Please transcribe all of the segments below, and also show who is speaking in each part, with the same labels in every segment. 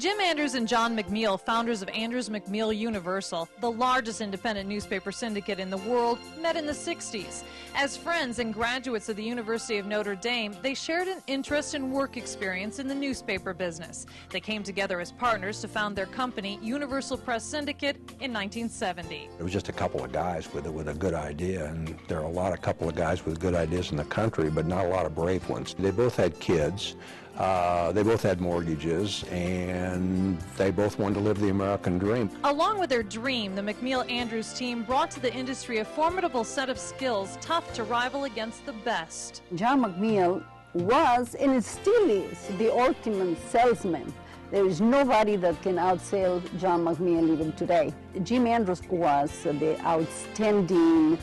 Speaker 1: Jim Andrews and John McMeel, founders of Andrews McMeel Universal, the largest independent newspaper syndicate in the world, met in the 60s. As friends and graduates of the University of Notre Dame, they shared an interest and work experience in the newspaper business. They came together as partners to found their company, Universal Press Syndicate, in 1970.
Speaker 2: It was just a couple of guys with a good idea, and there are a couple of guys with good ideas in the country, but not a lot of brave ones. They both had kids. They both had mortgages, and they both wanted to live the American dream.
Speaker 1: Along with their dream, the McMeel-Andrews team brought to the industry a formidable set of skills tough to rival against the best.
Speaker 3: John McMeel was, and it still is, the ultimate salesman. There is nobody that can outsell John McMeel even today. Jim Andrews was the outstanding,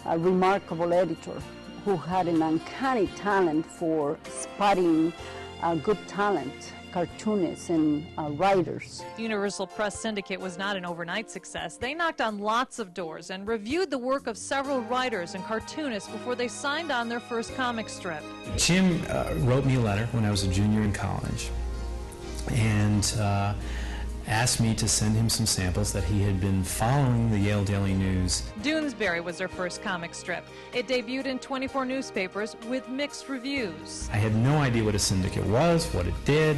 Speaker 3: remarkable editor who had an uncanny talent for spotting good talent, cartoonists and writers.
Speaker 1: Universal Press Syndicate was not an overnight success. They knocked on lots of doors and reviewed the work of several writers and cartoonists before they signed on their first comic strip.
Speaker 4: Jim wrote me a letter when I was a junior in college and asked me to send him some samples that he had been following the Yale Daily News.
Speaker 1: Doonesbury was their first comic strip. It debuted in 24 newspapers with mixed reviews.
Speaker 4: I had no idea what a syndicate was, what it did.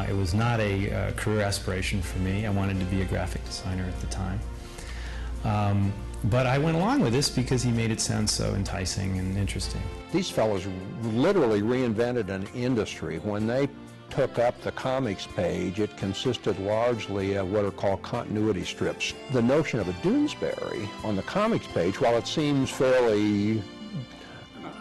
Speaker 4: It was not a career aspiration for me. I wanted to be a graphic designer at the time. But I went along with this because he made it sound so enticing and interesting.
Speaker 2: These fellows literally reinvented an industry. When they took up the comics page, it consisted largely of what are called continuity strips. The notion of a Doonesbury on the comics page, while it seems fairly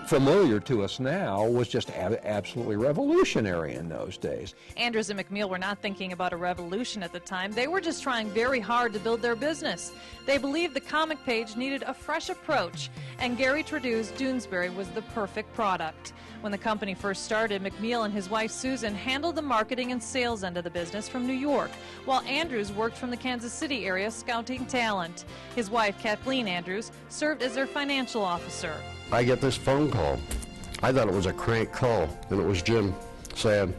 Speaker 2: familiar to us now, was just absolutely revolutionary in those days.
Speaker 1: Andrews and McMeel were not thinking about a revolution at the time. They were just trying very hard to build their business. They believed the comic page needed a fresh approach, and Gary Trudeau's Doonesbury was the perfect product. When the company first started, McMeel and his wife Susan handled the marketing and sales end of the business from New York, while Andrews worked from the Kansas City area scouting talent. His wife, Kathleen Andrews, served as their financial officer.
Speaker 5: I get this phone call. I thought it was a crank call, and it was Jim saying,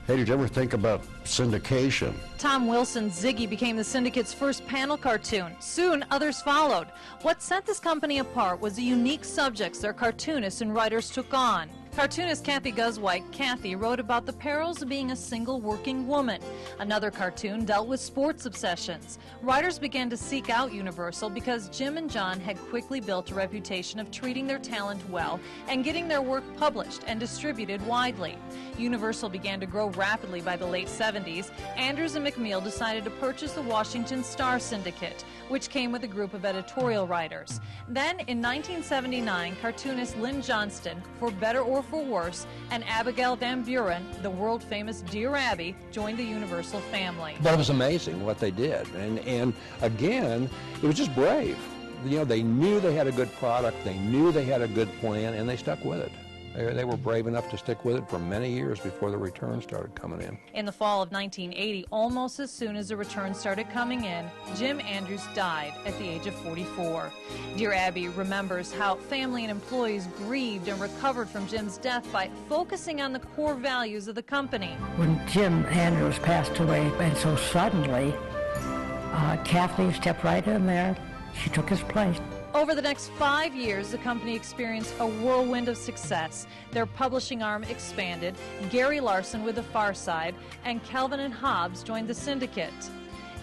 Speaker 5: "Hey, did you ever think about syndication?"
Speaker 1: Tom Wilson's Ziggy became the syndicate's first panel cartoon. Soon, others followed. What set this company apart was the unique subjects their cartoonists and writers took on. Cartoonist Kathy Guswhite, Kathy, wrote about the perils of being a single working woman. Another cartoon dealt with sports obsessions. Writers began to seek out Universal because Jim and John had quickly built a reputation of treating their talent well and getting their work published and distributed widely. Universal began to grow rapidly by the late 70s. Andrews and McMeel decided to purchase the Washington Star Syndicate, which came with a group of editorial writers. Then, in 1979, cartoonist Lynn Johnston, for better or for worse, and Abigail Van Buren, the world-famous Dear Abby, joined the Universal family.
Speaker 2: But it was amazing what they did, and again, it was just brave. You know, they knew they had a good product, they knew they had a good plan, and they stuck with it. They were brave enough to stick with it for many years before the returns started coming in.
Speaker 1: In the fall of 1980, almost as soon as the returns started coming in, Jim Andrews died at the age of 44. Dear Abby remembers how family and employees grieved and recovered from Jim's death by focusing on the core values of the company.
Speaker 6: When Jim Andrews passed away, and so suddenly, Kathy stepped right in there. She took his place.
Speaker 1: Over the next 5 years, the company experienced a whirlwind of success. Their publishing arm expanded, Gary Larson with The Far Side, and Calvin and Hobbes joined the syndicate.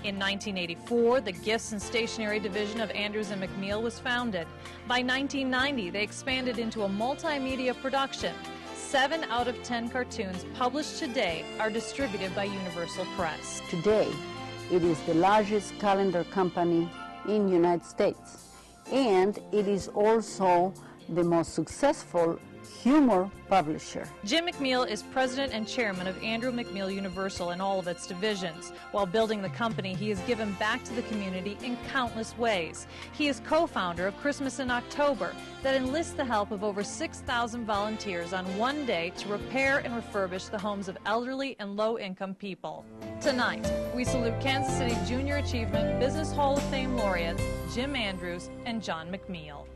Speaker 1: In 1984, the gifts and stationery division of Andrews and McMeel was founded. By 1990, they expanded into a multimedia production. 7 out of 10 cartoons published today are distributed by Universal Press.
Speaker 3: Today, it is the largest calendar company in the United States. And it is also the most successful humor publisher.
Speaker 1: Jim McMeel is president and chairman of Andrew McMeel Universal and all of its divisions. While building the company, he has given back to the community in countless ways. He is co-founder of Christmas in October that enlists the help of over 6,000 volunteers on one day to repair and refurbish the homes of elderly and low-income people. Tonight, we salute Kansas City Junior Achievement Business Hall of Fame laureates Jim Andrews and John McMeel.